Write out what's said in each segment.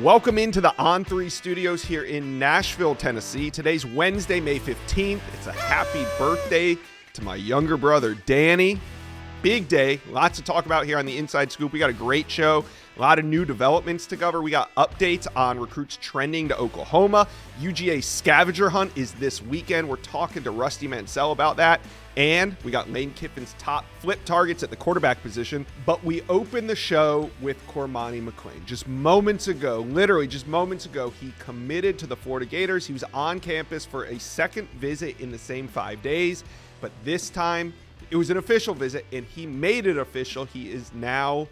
Welcome into the On3 studios here in Nashville, Tennessee. Today's Wednesday, May 15th. It's a happy birthday to my younger brother, Danny. Big day. Lots to talk about here on the Inside Scoop. We got a great show. A lot of new developments to cover. We got updates on recruits trending to Oklahoma. UGA Scavenger Hunt is this weekend. We're talking to Rusty Mansell about that. And we got Lane Kiffin's top flip targets at the quarterback position. But we opened the show with Cormani McClain. Just moments ago, literally just moments ago, he committed to the Florida Gators. He was on campus for a second visit in the same 5 days. But this time, it was an official visit, and he made it official. He is now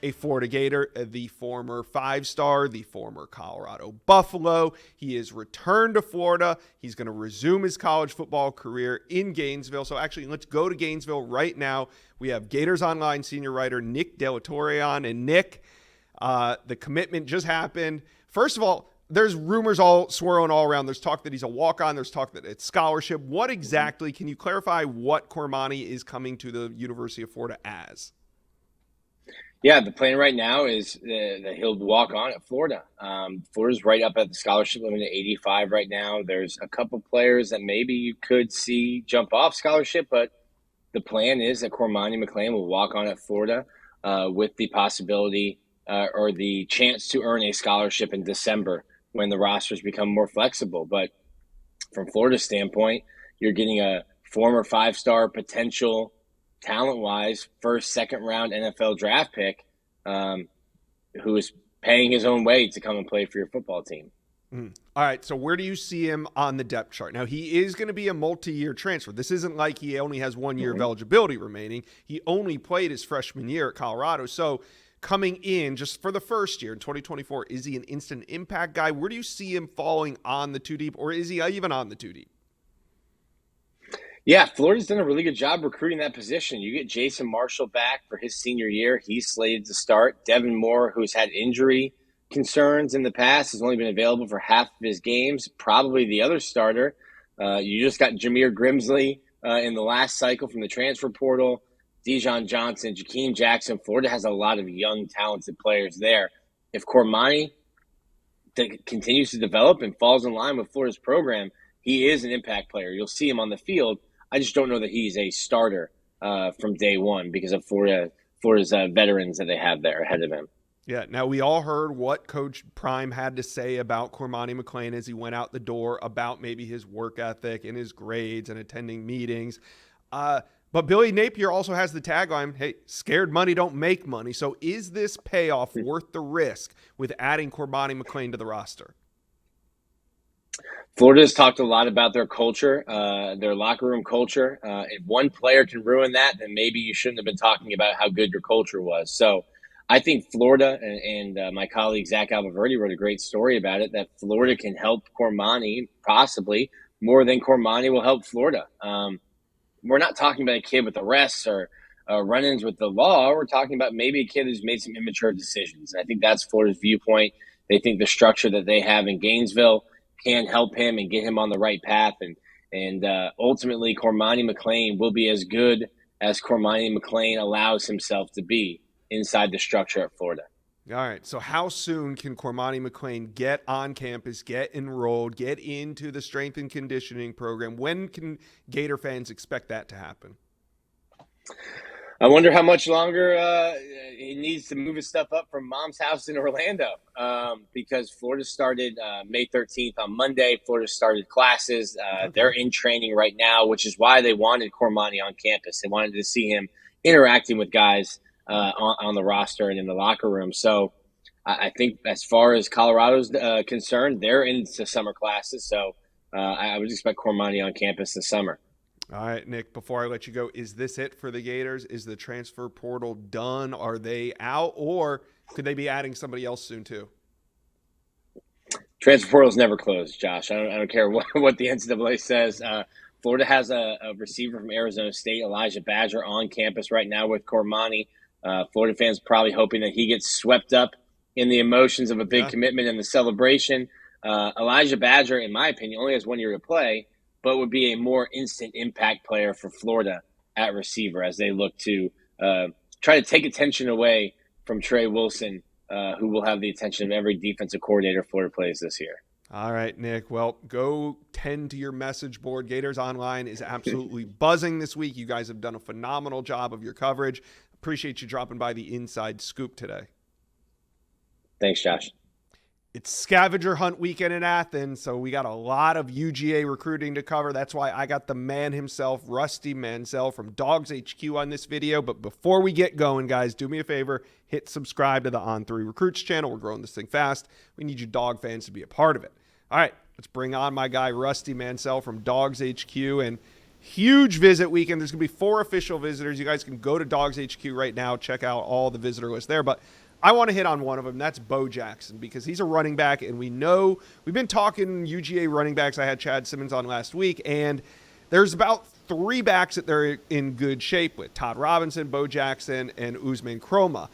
a Florida Gator, the former five-star, the former Colorado Buffalo. He is returned to Florida. He's going to resume his college football career in Gainesville. So actually, let's go to Gainesville right now. We have Gators Online senior writer Nick Delatorre on. And Nick, the commitment just happened. First of all, there's rumors all swirling all around. There's talk that he's a walk-on. There's talk that it's scholarship. What exactly, can you clarify what Cormani is coming to the University of Florida as? Yeah, the plan right now is that he'll walk on at Florida. Florida's right up at the scholarship limit at 85 right now. There's a couple players that maybe you could see jump off scholarship, but the plan is that Cormani McClain will walk on at Florida with the possibility or the chance to earn a scholarship in December when the rosters become more flexible. But from Florida's standpoint, you're getting a former five-star potential talent-wise, first, second-round NFL draft pick who is paying his own way to come and play for your football team. All right, so where do you see him on the depth chart? Now, he is going to be a multi-year transfer. This isn't like he only has 1 year of eligibility remaining. He only played his freshman year at Colorado. So coming in just for the first year in 2024, is he an instant impact guy? Where do you see him falling on the two deep, or is he even on the two deep? Yeah, Florida's done a really good job recruiting that position. You get Jason Marshall back for his senior year. He's slated to start. Devin Moore, who's had injury concerns in the past, has only been available for half of his games, probably the other starter. You just got Jameer Grimsley in the last cycle from the transfer portal. Dijon Johnson, Jakeem Jackson. Florida has a lot of young, talented players there. If Cormani continues to develop and falls in line with Florida's program, he is an impact player. You'll see him on the field. I just don't know that he's a starter from day one because of Florida's veterans that they have there ahead of him. Yeah, now we all heard what Coach Prime had to say about Cormani McClain as he went out the door about maybe his work ethic and his grades and attending meetings. But Billy Napier also has the tagline, hey, scared money don't make money. So is this payoff worth the risk with adding Cormani McClain to the roster? Florida's talked a lot about their culture, their locker room culture. If one player can ruin that, then maybe you shouldn't have been talking about how good your culture was. So I think Florida and my colleague Zach Alvaverdi wrote a great story about it, that Florida can help Cormani possibly more than Cormani will help Florida. We're not talking about a kid with arrests or run-ins with the law. We're talking about maybe a kid who's made some immature decisions. And I think that's Florida's viewpoint. They think the structure that they have in Gainesville can help him and get him on the right path. And ultimately, Cormani McClain will be as good as Cormani McClain allows himself to be inside the structure at Florida. All right, so how soon can Cormani McClain get on campus, get enrolled, get into the strength and conditioning program? When can Gator fans expect that to happen? I wonder how much longer he needs to move his stuff up from mom's house in Orlando because Florida started May 13th on Monday. Florida started classes. They're in training right now, which is why they wanted Cormani on campus. They wanted to see him interacting with guys on the roster and in the locker room. So I think as far as Colorado's concerned, they're into summer classes. So I would expect Cormani on campus this summer. All right, Nick, before I let you go, is this it for the Gators? Is the transfer portal done? Are they out, or could they be adding somebody else soon too? Transfer portal is never closed, Josh. I don't care what the NCAA says. Florida has a receiver from Arizona State, Elijah Badger, on campus right now with Cormani. Florida fans probably hoping that he gets swept up in the emotions of a big commitment and the celebration. Elijah Badger, in my opinion, only has 1 year to play, but would be a more instant impact player for Florida at receiver as they look to try to take attention away from Trey Wilson who will have the attention of every defensive coordinator Florida plays this year. All right, Nick. Well, go tend to your message board. Gators Online is absolutely buzzing this week. You guys have done a phenomenal job of your coverage. Appreciate you dropping by the Inside Scoop today. Thanks, Josh. It's Scavenger Hunt weekend in Athens, so we got a lot of UGA recruiting to cover. That's why I got the man himself, Rusty Mansell from Dogs HQ on this video. But before we get going, guys, do me a favor, hit subscribe to the On3 Recruits channel. We're growing this thing fast. We need you dog fans to be a part of it. All right, let's bring on my guy, Rusty Mansell from Dogs HQ. And huge visit weekend. There's going to be 4 official visitors. You guys can go to Dogs HQ right now, check out all the visitor lists there. But I want to hit on one of them. That's Bo Jackson, because he's a running back, and we know we've been talking UGA running backs. I had Chad Simmons on last week, and there's about 3 backs that they're in good shape with: Todd Robinson, Bo Jackson, and Usman Kroma.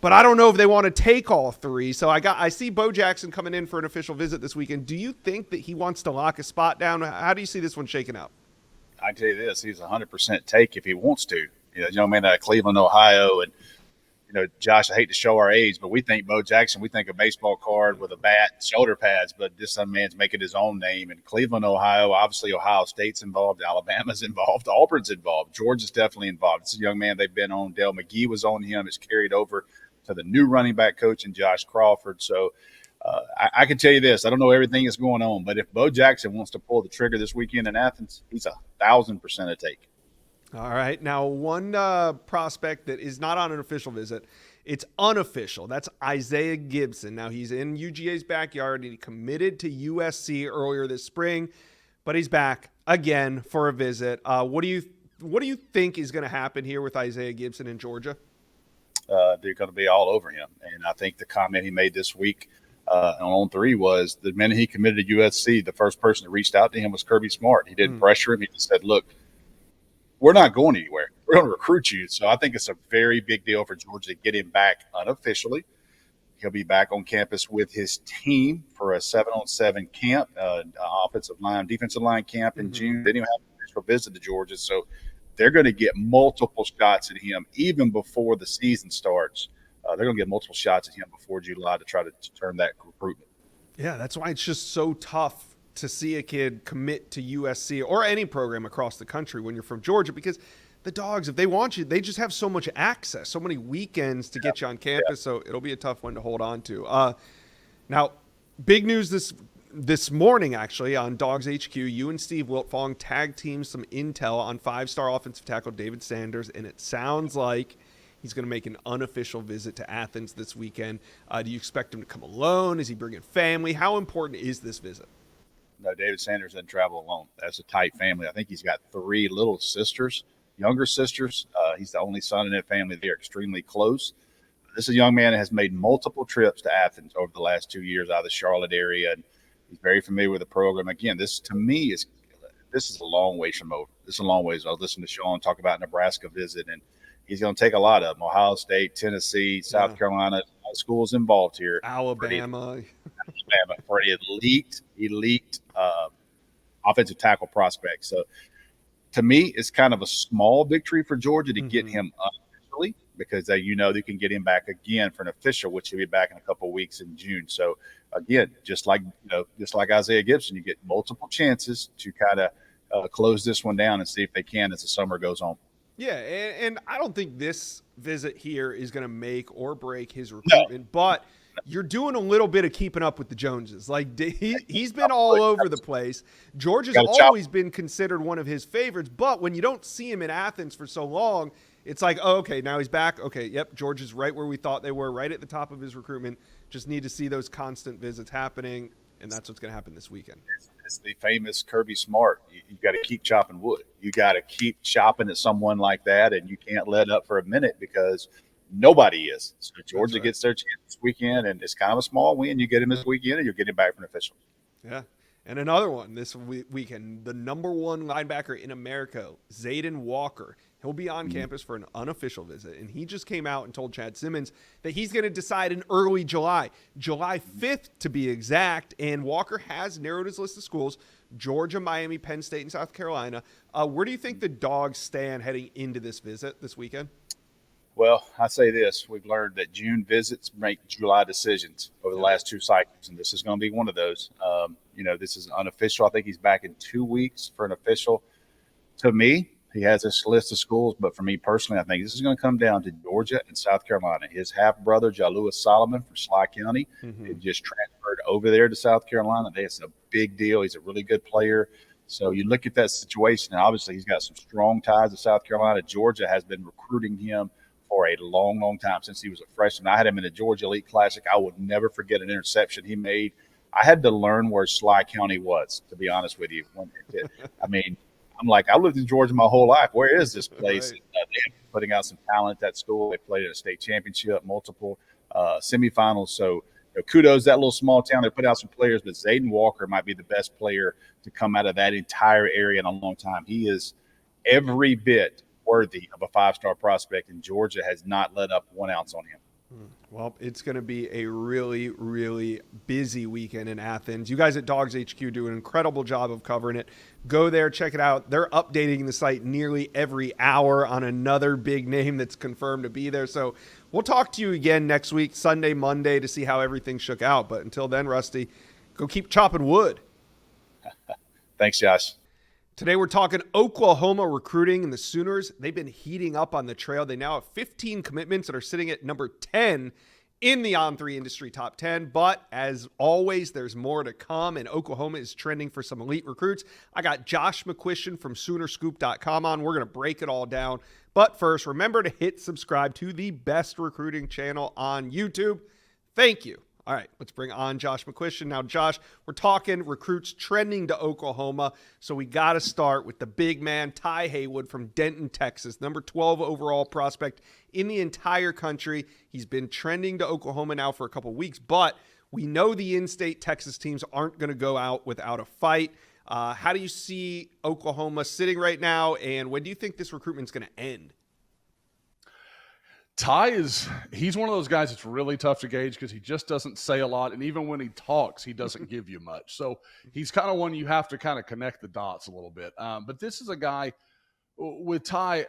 But I don't know if they want to take all 3. So I see Bo Jackson coming in for an official visit this weekend. Do you think that he wants to lock a spot down? How do you see this one shaking out? I tell you this, he's 100% take if he wants to. You know, young man out of Cleveland, Ohio, and Josh, I hate to show our age, but we think Bo Jackson, we think a baseball card with a bat, shoulder pads, but this some man's making his own name. In Cleveland, Ohio, obviously Ohio State's involved, Alabama's involved, Auburn's involved, Georgia's definitely involved. It's a young man they've been on. Dale McGee was on him. It's carried over to the new running back coach in Josh Crawford. So I can tell you this, I don't know everything that's going on, but if Bo Jackson wants to pull the trigger this weekend in Athens, he's 1,000% a take. All right. Now, one prospect that is not on an official visit, it's unofficial. That's Isaiah Gibson. Now, he's in UGA's backyard, and he committed to USC earlier this spring, but he's back again for a visit. What do you think is going to happen here with Isaiah Gibson in Georgia? They're going to be all over him. And I think the comment he made this week on 3 was the minute he committed to USC, the first person that reached out to him was Kirby Smart. He didn't pressure him. He just said, look, we're not going anywhere. We're going to recruit you. So I think it's a very big deal for Georgia to get him back unofficially. He'll be back on campus with his team for a 7-on-7 camp, offensive line, defensive line camp in June. Then he'll have an official visit to Georgia. So they're going to get multiple shots at him even before the season starts. They're going to get multiple shots at him before July to try to turn that recruitment. Yeah, that's why it's just so tough to see a kid commit to USC or any program across the country when you're from Georgia, because the Dogs, if they want you, they just have so much access, so many weekends to get you on campus. So it'll be a tough one to hold on to. Now, big news this morning, actually, on Dogs HQ, you and Steve Wiltfong tag team some intel on 5-star offensive tackle David Sanders, and it sounds like he's going to make an unofficial visit to Athens this weekend. Do you expect him to come alone? Is he bringing family? How important is this visit? No, David Sanders doesn't travel alone. That's a tight family. I think he's got 3 little sisters, younger sisters. He's the only son in that family. They're extremely close. This is a young man that has made multiple trips to Athens over the last 2 years out of the Charlotte area, and he's very familiar with the program. Again, this to me is a long ways from over. This is a long ways. I was listening to Sean talk about Nebraska visit, and he's going to take a lot of them. Ohio State, Tennessee, South Carolina, schools involved here. Alabama for elite offensive tackle prospects. So to me, it's kind of a small victory for Georgia to get him unofficially, because they can get him back again for an official, which he'll be back in a couple of weeks in June. So again, just like Isaiah Gibson, you get multiple chances to kind of close this one down and see if they can as the summer goes on. Yeah, and I don't think this visit here is going to make or break his recruitment, but you're doing a little bit of keeping up with the Joneses. Like, he's been all over the place. Georgia's always been considered one of his favorites, but when you don't see him in Athens for so long, it's like, oh, okay, now he's back. Okay, yep, Georgia's right where we thought they were, right at the top of his recruitment. Just need to see those constant visits happening, and that's what's going to happen this weekend. It's the famous Kirby Smart. You got to keep chopping wood. You got to keep chopping at someone like that, and you can't let up for a minute because nobody is. So Georgia gets their chance this weekend, and it's kind of a small win. You get him this weekend, and you're getting back from an official. Yeah. And another one this weekend, the number 1 linebacker in America, Zayden Walker. He'll be on campus for an unofficial visit, and he just came out and told Chad Simmons that he's going to decide in early July 5th to be exact, and Walker has narrowed his list of schools: Georgia, Miami, Penn State, and South Carolina. Where do you think the Dogs stand heading into this visit this weekend? Well, I say this. We've learned that June visits make July decisions over the last 2 cycles, and this is going to be one of those. This is unofficial. I think he's back in 2 weeks for an official. To me, he has this list of schools, but for me personally, I think this is going to come down to Georgia and South Carolina. His half-brother, Jalewis Solomon from Sly County, he just transferred over there to South Carolina. That's a big deal. He's a really good player. So you look at that situation, and obviously he's got some strong ties to South Carolina. Georgia has been recruiting him for a long, long time since he was a freshman. I had him in the Georgia Elite Classic. I will never forget an interception he made. I had to learn where Sly County was, to be honest with you. I'm like, I lived in Georgia my whole life. Where is this place? Right. They're putting out some talent at that school. They played in a state championship, multiple semifinals. So kudos to that little small town. They put out some players, but Zayden Walker might be the best player to come out of that entire area in a long time. He is every bit worthy of a 5-star prospect, and Georgia has not let up 1 ounce on him. Well, it's going to be a really, really busy weekend in Athens. You guys at Dogs HQ do an incredible job of covering it. Go there, check it out. They're updating the site nearly every hour on another big name that's confirmed to be there. So we'll talk to you again next week, Sunday, Monday, to see how everything shook out. But until then, Rusty, go keep chopping wood. Thanks, Josh. Today we're talking Oklahoma recruiting and the Sooners. They've been heating up on the trail. They now have 15 commitments that are sitting at number 10 in the On3 industry top 10. But as always, there's more to come, and Oklahoma is trending for some elite recruits. I got Josh McCuistion from Soonerscoop.com on. We're going to break it all down. But first, remember to hit subscribe to the best recruiting channel on YouTube. Thank you. All right, let's bring on Josh McCuistion. Now, Josh, we're talking recruits trending to Oklahoma, so we got to start with the big man, Ty Haywood from Denton, Texas, number 12 overall prospect in the entire country. He's been trending to Oklahoma now for a couple weeks, but we know the in-state Texas teams aren't going to go out without a fight. How do you see Oklahoma sitting right now, and when do you think this recruitment's going to end? Ty he's one of those guys that's really tough to gauge because he just doesn't say a lot. And even when he talks, he doesn't give you much. So he's kind of one you have to kind of connect the dots a little bit. But this is a guy with Ty,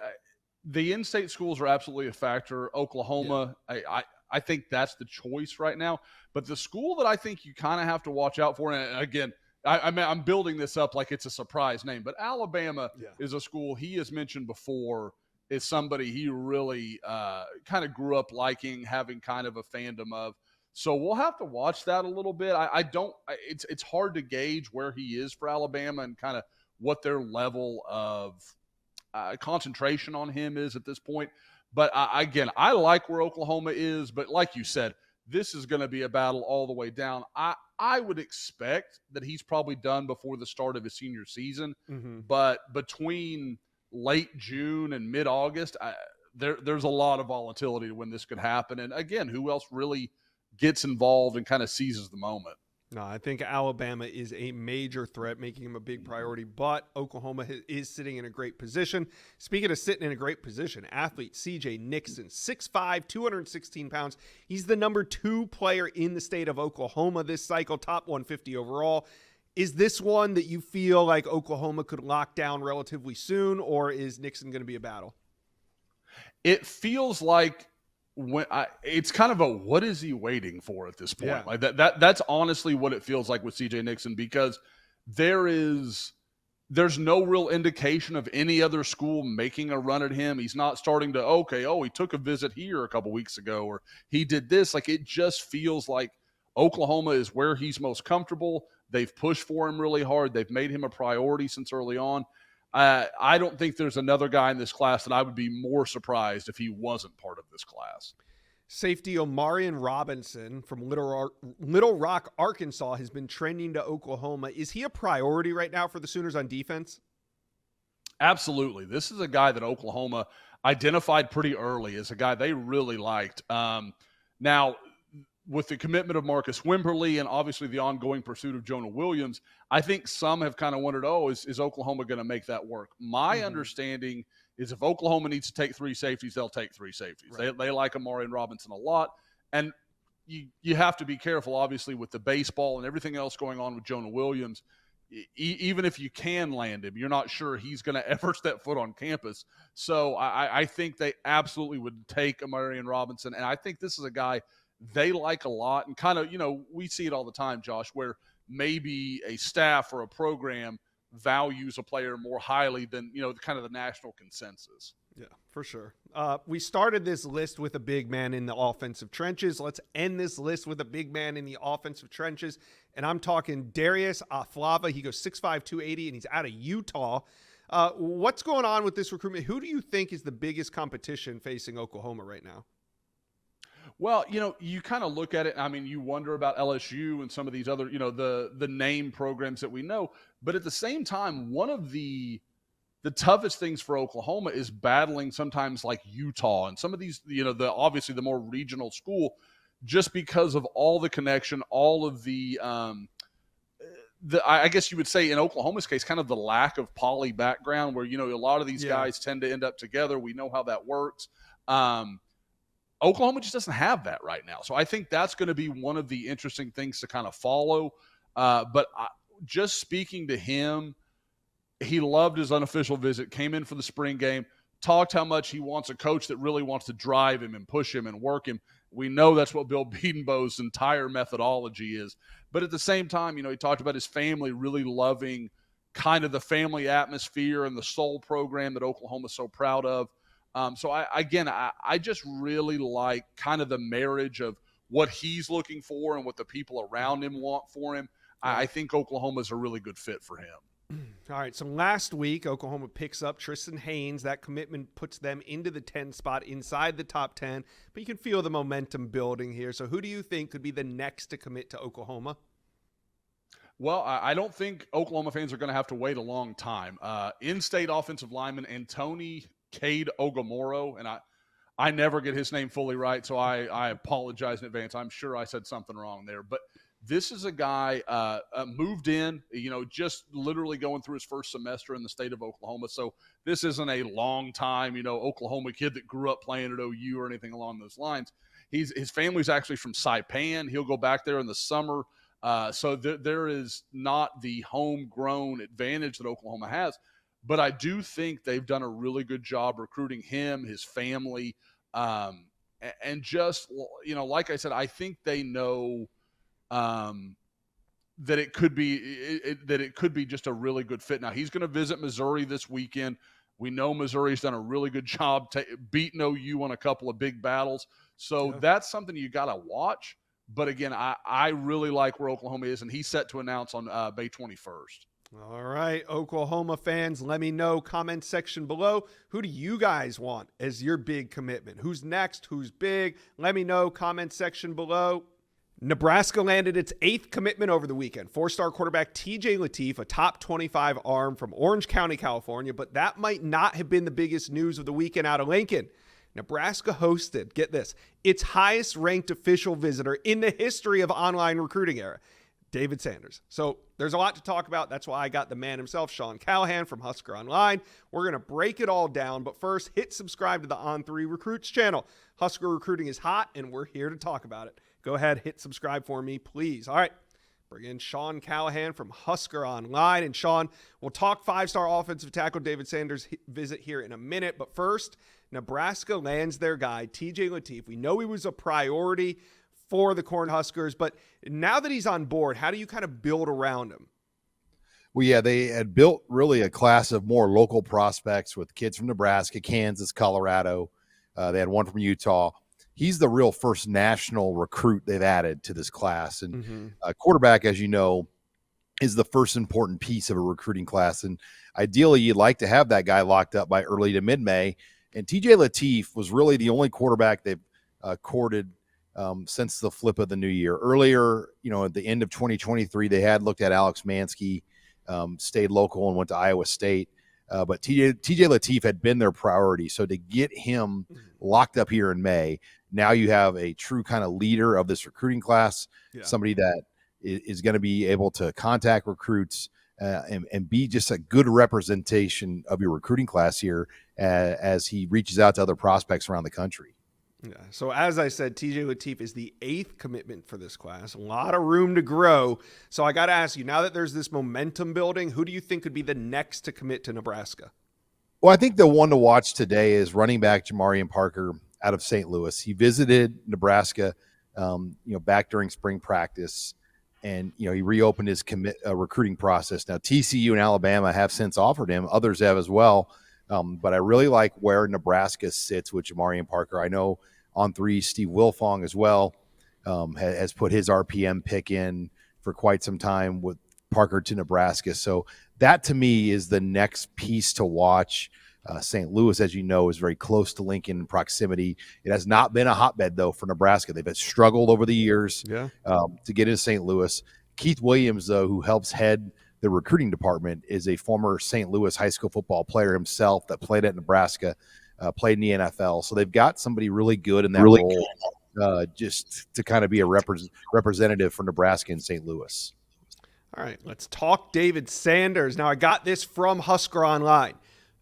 the in-state schools are absolutely a factor. Oklahoma, yeah. I think that's the choice right now. But the school that I think you kind of have to watch out for, and again, I'm building this up like it's a surprise name, but Alabama is a school he has mentioned before is somebody he really kind of grew up liking, having kind of a fandom of. So we'll have to watch that a little bit. It's hard to gauge where he is for Alabama and kind of what their level of concentration on him is at this point. But again, I like where Oklahoma is, but like you said, this is going to be a battle all the way down. I would expect that he's probably done before the start of his senior season, but between late June and mid-August, there's a lot of volatility to when this could happen. And again, who else really gets involved and kind of seizes the moment? No, I think Alabama is a major threat, making him a big priority, but Oklahoma is sitting in a great position. Speaking of sitting in a great position, athlete CJ Nixon, 6'5", 216 pounds. He's the number 2 player in the state of Oklahoma this cycle, top 150 overall. Is this one that you feel like Oklahoma could lock down relatively soon, or is Nixon going to be a battle? It feels like it's kind of a what is he waiting for at this point? Yeah. Like that's honestly what it feels like with CJ Nixon, because there's no real indication of any other school making a run at him. He's not starting to he took a visit here a couple weeks ago, or he did this. Like, it just feels like Oklahoma is where he's most comfortable. They've pushed for him really hard. They've made him a priority since early on. I don't think there's another guy in this class that I would be more surprised if he wasn't part of this class. Safety Omarion Robinson from Little Rock, Arkansas, has been trending to Oklahoma. Is he a priority right now for the Sooners on defense? Absolutely. This is a guy that Oklahoma identified pretty early as a guy they really liked. Now, with the commitment of Marcus Wimberly and obviously the ongoing pursuit of Jonah Williams, I think some have kind of wondered, is Oklahoma going to make that work? My understanding is if Oklahoma needs to take 3 safeties, they'll take 3 safeties. Right. They like Omarion Robinson a lot. And you have to be careful, obviously, with the baseball and everything else going on with Jonah Williams. even if you can land him, you're not sure he's going to ever step foot on campus. So I think they absolutely would take Amarian Robinson. And I think this is a guy they like a lot. And kind of, we see it all the time, Josh, where maybe a staff or a program values a player more highly than, kind of the national consensus. Yeah, for sure. We started this list with a big man in the offensive trenches. Let's end this list with a big man in the offensive trenches. And I'm talking Darius Aflava. He goes 6'5", 280, and he's out of Utah. What's going on with this recruitment? Who do you think is the biggest competition facing Oklahoma right now? Well, you kind of look at it. I mean, you wonder about LSU and some of these other, the name programs that we know. But at the same time, one of the toughest things for Oklahoma is battling sometimes like Utah and some of these, obviously the more regional school, just because of all the connection, all of the I guess you would say in Oklahoma's case, kind of the lack of poly background where, a lot of these guys tend to end up together. We know how that works. Oklahoma just doesn't have that right now. So I think that's going to be one of the interesting things to kind of follow. But just speaking to him, he loved his unofficial visit, came in for the spring game, talked how much he wants a coach that really wants to drive him and push him and work him. We know that's what Bill Bedenbaugh's entire methodology is. But at the same time, he talked about his family really loving kind of the family atmosphere and the soul program that Oklahoma's so proud of. So I just really like kind of the marriage of what he's looking for and what the people around him want for him. I think Oklahoma's a really good fit for him. All right, so last week, Oklahoma picks up Tristan Haynes. That commitment puts them into the 10 spot inside the top 10, but you can feel the momentum building here. So who do you think could be the next to commit to Oklahoma? Well, I don't think Oklahoma fans are going to have to wait a long time. In-state offensive lineman Antoni Cade Ogamoro, and I never get his name fully right, so I apologize in advance. I'm sure I said something wrong there, but this is a guy moved in, just literally going through his first semester in the state of Oklahoma. So this isn't a long time, Oklahoma kid that grew up playing at OU or anything along those lines. His family's actually from Saipan. He'll go back there in the summer. So there is not the homegrown advantage that Oklahoma has. But I do think they've done a really good job recruiting him, his family, and just, like I said, I think they know that it could be just a really good fit. Now he's going to visit Missouri this weekend. We know Missouri's done a really good job beating OU on a couple of big battles. So that's something you got to watch. But again, I really like where Oklahoma is, and he's set to announce on May 21st. All right, Oklahoma fans, let me know, comment section below. Who do you guys want as your big commitment? Who's next? Who's big? Let me know, comment section below. Nebraska landed its 8th commitment over the weekend. 4-star quarterback TJ Lateef, a top 25 arm from Orange County, California, but that might not have been the biggest news of the weekend out of Lincoln. Nebraska hosted, get this, its highest ranked official visitor in the history of online recruiting era, David Sanders. So there's a lot to talk about. That's why I got the man himself, Sean Callahan from Husker Online. We're going to break it all down. But first, hit subscribe to the On3 Recruits channel. Husker Recruiting is hot, and we're here to talk about it. Go ahead, hit subscribe for me, please. All right, bring in Sean Callahan from Husker Online. And Sean, we'll talk 5-star offensive tackle David Sanders' visit here in a minute. But first, Nebraska lands their guy, TJ Lateef. We know he was a priority for the Cornhuskers, but now that he's on board, how do you kind of build around him? Well, yeah, they had built really a class of more local prospects with kids from Nebraska, Kansas, Colorado. They had one from Utah. He's the real first national recruit they've added to this class. And quarterback, as you know, is the first important piece of a recruiting class. And ideally, you'd like to have that guy locked up by early to mid-May. And TJ Lateef was really the only quarterback they've courted since the flip of the new year. Earlier, at the end of 2023, they had looked at Alex Mansky, stayed local and went to Iowa State. But TJ Lateef had been their priority. So to get him locked up here in May, now you have a true kind of leader of this recruiting class, somebody that is going to be able to contact recruits and be just a good representation of your recruiting class here as he reaches out to other prospects around the country. Yeah. So as I said, TJ Lateef is the 8th commitment for this class. A lot of room to grow. So I got to ask you, now that there's this momentum building, who do you think could be the next to commit to Nebraska? Well, I think the one to watch today is running back Jamarian Parker out of St. Louis. He visited Nebraska, back during spring practice, and he reopened his recruiting process. Now TCU and Alabama have since offered him; others have as well. But I really like where Nebraska sits with Jamarian Parker. I know on 3, Steve Wilfong as well has put his RPM pick in for quite some time with Parker to Nebraska. So that to me is the next piece to watch. St. Louis, as you know, is very close to Lincoln in proximity. It has not been a hotbed, though, for Nebraska. They've struggled over the years to get into St. Louis. Keith Williams, though, who helps head the recruiting department, is a former St. Louis high school football player himself that played at Nebraska, played in the NFL. So they've got somebody really good in that role, just to kind of be a representative for Nebraska and St. Louis. All right, let's talk David Sanders. Now, I got this from Husker Online.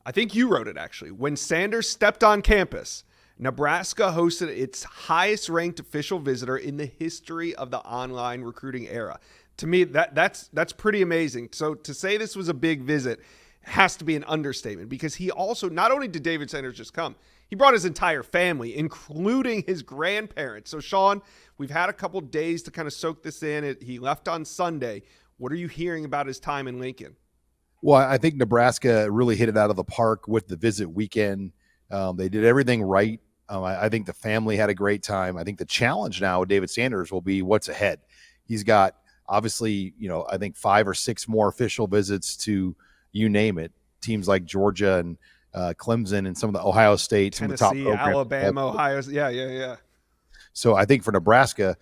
I think you wrote it, actually. When Sanders stepped on campus, Nebraska hosted its highest-ranked official visitor in the history of the online recruiting era. To me, that's pretty amazing. So to say this was a big visit has to be an understatement, because he also, not only did David Sanders just come, he brought his entire family, including his grandparents. So, Sean, we've had a couple days to kind of soak this in. He left on Sunday. What are you hearing about his time in Lincoln? Well, I think Nebraska really hit it out of the park with the visit weekend. They did everything right. I think the family had a great time. I think the challenge now with David Sanders will be what's ahead. He's got, obviously, I think 5 or 6 more official visits to, you name it, teams like Georgia and Clemson and some of the Ohio State, some Tennessee, of the top programs. Alabama, Ohio. Yeah. So I think for Nebraska,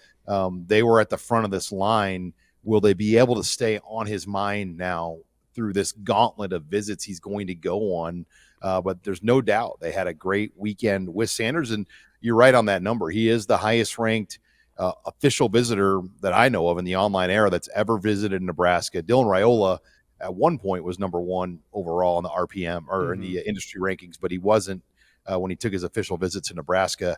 they were at the front of this line. Will they be able to stay on his mind now through this gauntlet of visits he's going to go on? But there's no doubt they had a great weekend with Sanders. And you're right on that number. He is the highest ranked official visitor that I know of in the online era that's ever visited Nebraska. Dylan Raiola at one point was number 1 overall in the RPM or in the industry rankings, but he wasn't when he took his official visit to Nebraska,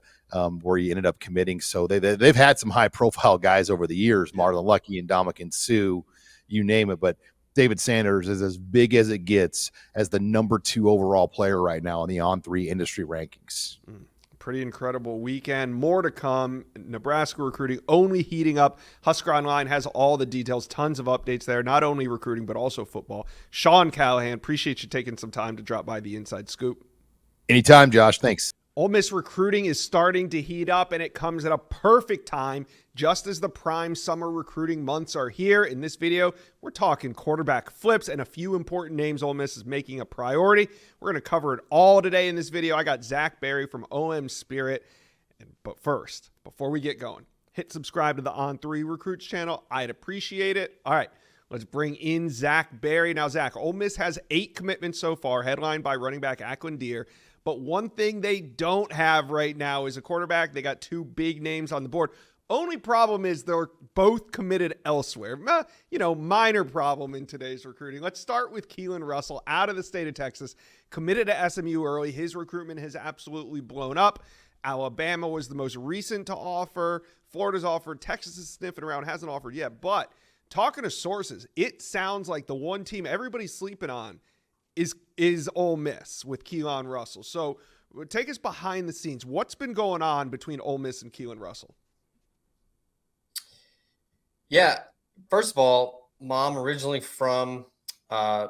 where he ended up committing. So they've had some high profile guys over the years, Marlon Lucky and Dominican Sue, you name it. But David Sanders is as big as it gets as the number 2 overall player right now in the On3 industry rankings. Pretty incredible weekend. More to come. Nebraska recruiting only heating up. Husker Online has all the details. Tons of updates there, not only recruiting, but also football. Sean Callahan, appreciate you taking some time to drop by the Inside Scoop. Anytime, Josh. Thanks. Ole Miss recruiting is starting to heat up, and it comes at a perfect time, just as the prime summer recruiting months are here. In this video, we're talking quarterback flips and a few important names Ole Miss is making a priority. We're going to cover it all today in this video. I got Zach Berry from OM Spirit. But first, before we get going, hit subscribe to the On3 Recruits channel. I'd appreciate it. All right, let's bring in Zach Berry. Now, Zach, Ole Miss has 8 commitments so far, headlined by running back Ackland Deer. But one thing they don't have right now is a quarterback. They got 2 big names on the board. Only problem is they're both committed elsewhere. Minor problem in today's recruiting. Let's start with Keelan Russell out of the state of Texas, committed to SMU early. His recruitment has absolutely blown up. Alabama was the most recent to offer. Florida's offered. Texas is sniffing around, hasn't offered yet. But talking to sources, it sounds like the one team everybody's sleeping on is Ole Miss with Keelan Russell. So take us behind the scenes. What's been going on between Ole Miss and Keelan Russell? Yeah, first of all, mom originally from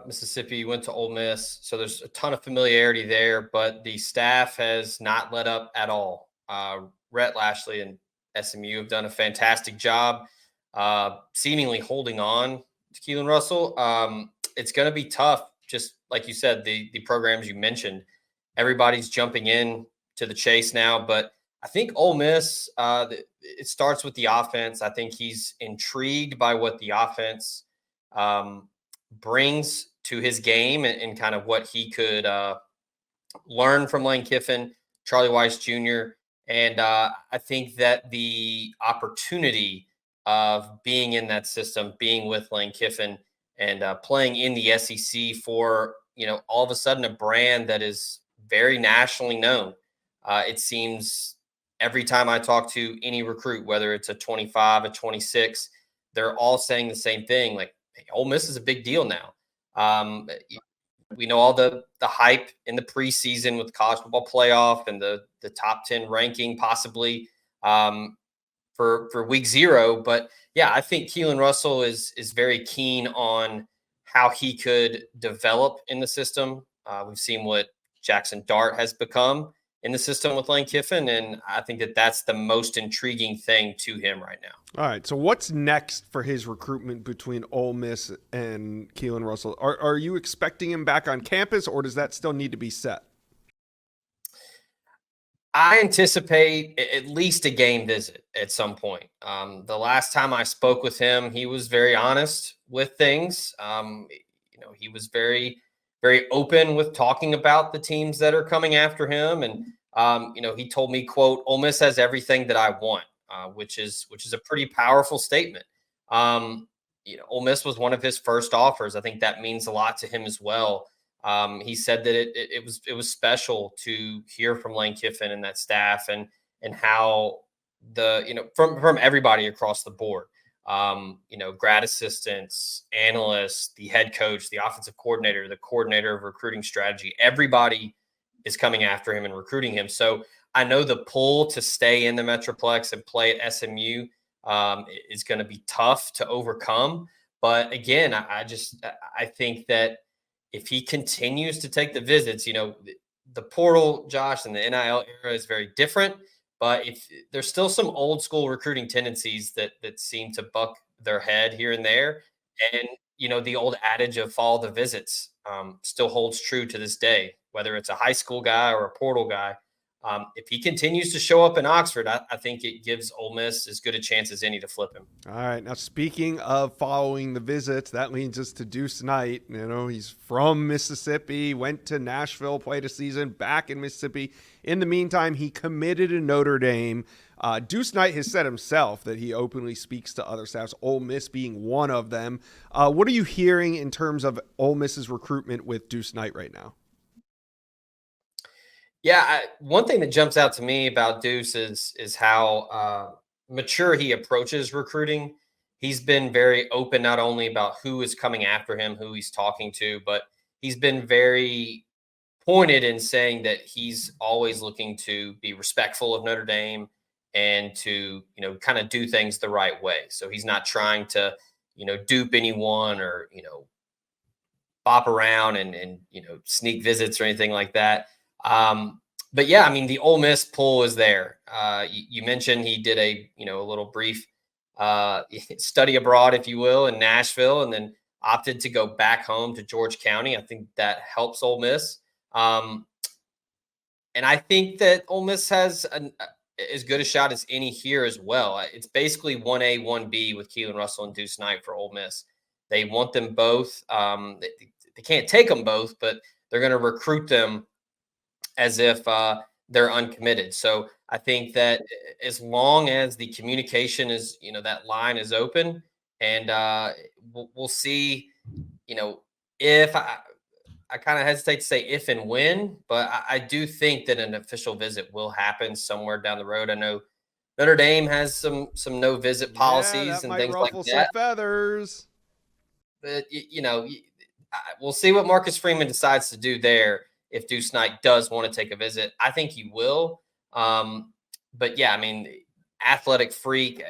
Mississippi, went to Ole Miss, so there's a ton of familiarity there, but the staff has not let up at all. Rhett Lashley and SMU have done a fantastic job seemingly holding on to Keelan Russell. It's going to be tough. Just like you said, the programs you mentioned, everybody's jumping in to the chase now. But I think Ole Miss, it starts with the offense. I think he's intrigued by what the offense brings to his game and kind of what he could learn from Lane Kiffin, Charlie Weiss Jr. And I think that the opportunity of being in that system, being with Lane Kiffin, and playing in the SEC for, all of a sudden a brand that is very nationally known. It seems every time I talk to any recruit, whether it's a 25, a 26, they're all saying the same thing. Like, hey, Ole Miss is a big deal now. We know all the hype in the preseason with the college football playoff and the top 10 ranking possibly for week 0. But yeah, I think Keelan Russell is very keen on how he could develop in the system. We've seen what Jackson Dart has become in the system with Lane Kiffin, and I think that that's the most intriguing thing to him right now. All right, so what's next for his recruitment between Ole Miss and Keelan Russell? Are you expecting him back on campus, or does that still need to be set? I anticipate at least a game visit at some point. The last time I spoke with him, he was very honest with things. He was very, very open with talking about the teams that are coming after him. And, he told me, quote, Ole Miss has everything that I want, which is a pretty powerful statement. Ole Miss was one of his first offers. I think that means a lot to him as well. He said that it was special to hear from Lane Kiffin and that staff and how from everybody across the board, grad assistants, analysts, the head coach, the offensive coordinator, the coordinator of recruiting strategy, everybody is coming after him and recruiting him. So I know the pull to stay in the Metroplex and play at SMU is going to be tough to overcome. But again, I think that if he continues to take the visits, the portal, Josh, and the NIL era is very different. But if there's still some old school recruiting tendencies that seem to buck their head here and there, and the old adage of follow the visits still holds true to this day, whether it's a high school guy or a portal guy. If he continues to show up in Oxford, I think it gives Ole Miss as good a chance as any to flip him. All right. Now, speaking of following the visits, that leads us to Deuce Knight. He's from Mississippi, went to Nashville, played a season back in Mississippi. In the meantime, he committed to Notre Dame. Deuce Knight has said himself that he openly speaks to other staffs, Ole Miss being one of them. What are you hearing in terms of Ole Miss's recruitment with Deuce Knight right now? Yeah, one thing that jumps out to me about Deuce is how mature he approaches recruiting. He's been very open not only about who is coming after him, who he's talking to, but he's been very pointed in saying that he's always looking to be respectful of Notre Dame and to, kind of do things the right way. So he's not trying to, dupe anyone or, bop around and sneak visits or anything like that. But yeah, I mean, the Ole Miss pull is there. You mentioned he did a little brief study abroad, if you will, in Nashville, and then opted to go back home to George County. I think that helps Ole Miss. And I think that Ole Miss has as good a shot as any here as well. It's basically 1A, 1B with Keelan Russell and Deuce Knight for Ole Miss. They want them both. They can't take them both, but they're going to recruit them as if they're uncommitted. So I think that as long as the communication is, that line is open, and we'll see, if I kind of hesitate to say if and when, but I do think that an official visit will happen somewhere down the road. I know Notre Dame has some no visit policies and things like that. Some feathers. But we'll see what Marcus Freeman decides to do there. If Deuce Knight does want to take a visit, I think he will. But yeah, I mean, athletic freak.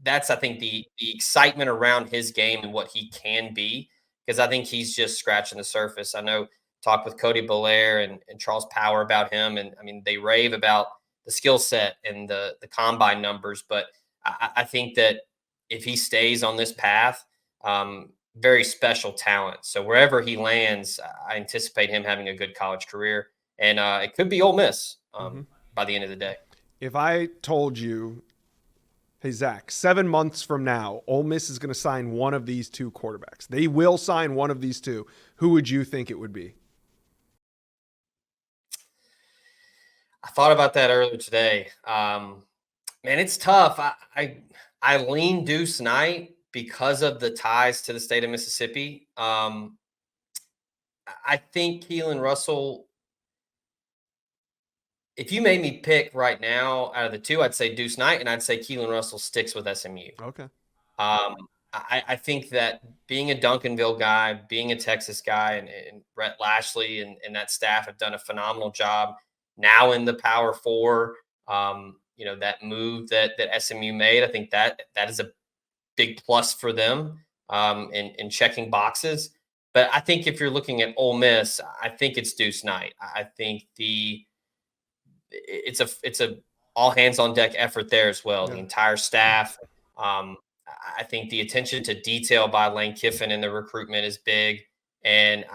That's I think the excitement around his game and what he can be, because I think he's just scratching the surface. I know talked with Cody Belair and Charles Power about him, and I mean they rave about the skill set and the combine numbers, but I think that if he stays on this path, very special talent. So wherever he lands, I anticipate him having a good college career, and it could be Ole Miss by the end of the day. If I told you, hey, Zach, 7 months from now, Ole Miss is going to sign one of these two quarterbacks. They will sign one of these two. Who would you think it would be? I thought about that earlier today. Man, it's tough. I lean Deuce Knight because of the ties to the state of Mississippi. I think Keelan Russell if you made me pick right now out of the two, I'd say Deuce Knight, and I'd say Keelan Russell sticks with SMU. Okay. I think that being a Duncanville guy, being a Texas guy, and Brett Lashley and that staff have done a phenomenal job now in the Power Four. That move that SMU made, I think that is a big plus for them in checking boxes. But I think if you're looking at Ole Miss, I think it's Deuce Knight. I think it's a all hands on deck effort there as well. Yeah. The entire staff. I think the attention to detail by Lane Kiffin in the recruitment is big. And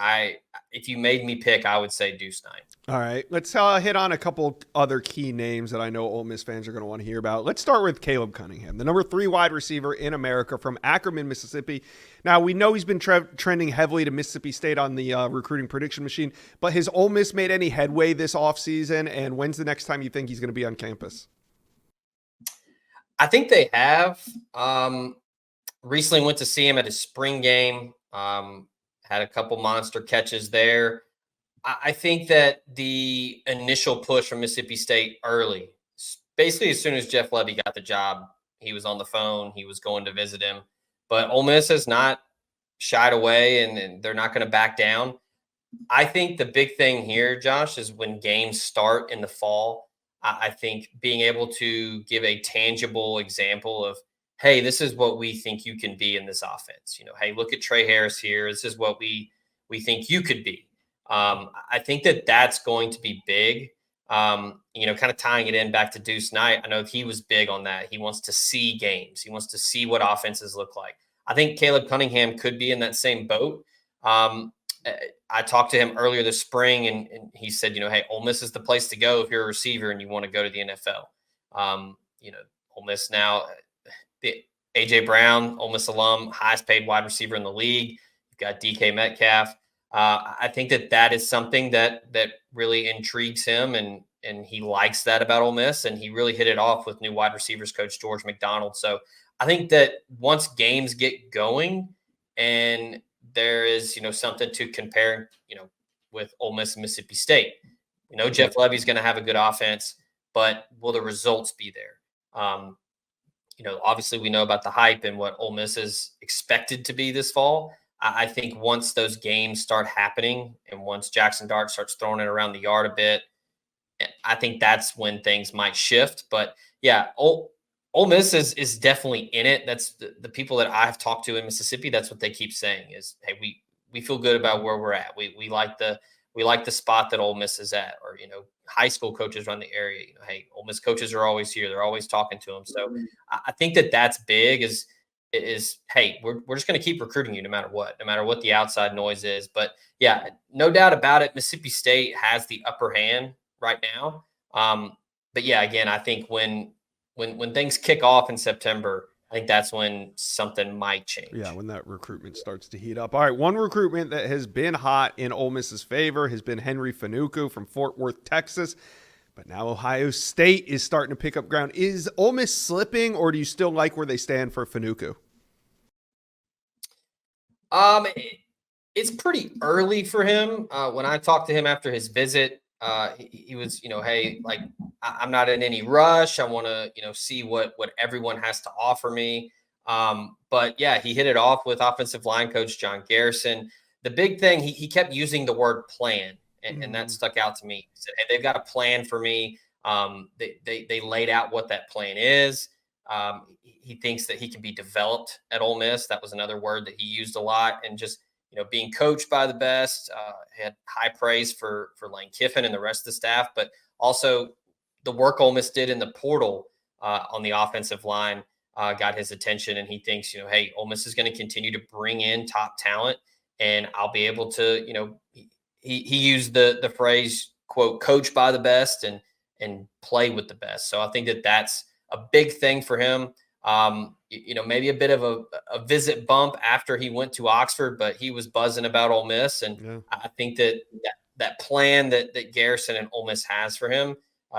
if you made me pick, I would say Deuce Knight. All right, let's hit on a couple other key names that I know Ole Miss fans are going to want to hear about. Let's start with Caleb Cunningham, the number 3 wide receiver in America from Ackerman, Mississippi. Now, we know he's been trending heavily to Mississippi State on the recruiting prediction machine, but has Ole Miss made any headway this offseason, and when's the next time you think he's going to be on campus? I think they have. Recently went to see him at his spring game, had a couple monster catches there. I think that the initial push from Mississippi State early, basically as soon as Jeff Lebby got the job, he was on the phone, he was going to visit him. But Ole Miss has not shied away, and they're not going to back down. I think the big thing here, Josh, is when games start in the fall, I think being able to give a tangible example of, hey, this is what we think you can be in this offense. Hey, look at Trey Harris here. This is what we think you could be. I think that that's going to be big. Kind of tying it in back to Deuce Knight. I know he was big on that. He wants to see games. He wants to see what offenses look like. I think Caleb Cunningham could be in that same boat. I talked to him earlier this spring, and he said, hey, Ole Miss is the place to go if you're a receiver and you want to go to the NFL. Ole Miss now, the AJ Brown, Ole Miss alum, highest paid wide receiver in the league. You've got DK Metcalf. I think that is something that really intrigues him, and he likes that about Ole Miss, and he really hit it off with new wide receivers coach George McDonald. So I think that once games get going and there is, something to compare, with Ole Miss and Mississippi State, Jeff Lebby's going to have a good offense, but will the results be there? Obviously we know about the hype and what Ole Miss is expected to be this fall. I think once those games start happening and once Jackson Dart starts throwing it around the yard a bit, I think that's when things might shift. But yeah, Ole Miss is definitely in it. That's the people that I've talked to in Mississippi. That's what they keep saying is, hey, we feel good about where we're at. We like the spot that Ole Miss is at, or, high school coaches run the area. Hey, Ole Miss coaches are always here. They're always talking to them. So I think that that's big is, hey, we're just going to keep recruiting you no matter what the outside noise is. But yeah, no doubt about it. Mississippi State has the upper hand right now. But yeah, again, I think when things kick off in September, I think that's when something might change. Yeah, when that recruitment starts to heat up. All right, one recruitment that has been hot in Ole Miss's favor has been Henry Fanuku from Fort Worth, Texas. But now Ohio State is starting to pick up ground. Is Ole Miss slipping, or do you still like where they stand for Fanuku? It's pretty early for him. When I talked to him after his visit, he was, hey, like, I'm not in any rush. I want to, see what everyone has to offer me. But yeah, he hit it off with offensive line coach John Garrison. The big thing, he kept using the word plan, and that stuck out to me. He said, hey, they've got a plan for me. They laid out what that plan is. He thinks that he can be developed at Ole Miss. That was another word that he used a lot. And just, being coached by the best, had high praise for Lane Kiffin and the rest of the staff, but also the work Ole Miss did in the portal on the offensive line got his attention. And he thinks, hey, Ole Miss is going to continue to bring in top talent, and I'll be able to, he used the phrase, quote, coach by the best and play with the best. So I think that that's a big thing for him. Maybe a bit of a visit bump after he went to Oxford, but he was buzzing about Ole Miss. And yeah. I think that plan that Garrison and Ole Miss has for him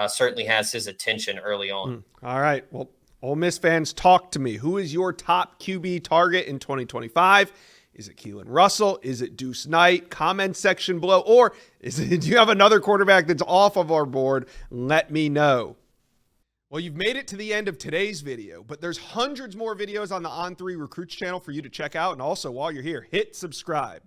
certainly has his attention early on. All right. Well, Ole Miss fans, talk to me. Who is your top QB target in 2025? Is it Keelan Russell? Is it Deuce Knight? Comment section below. Or do you have another quarterback that's off of our board? Let me know. Well, you've made it to the end of today's video, but there's hundreds more videos on the On3 Recruits channel for you to check out. And also, while you're here, hit subscribe.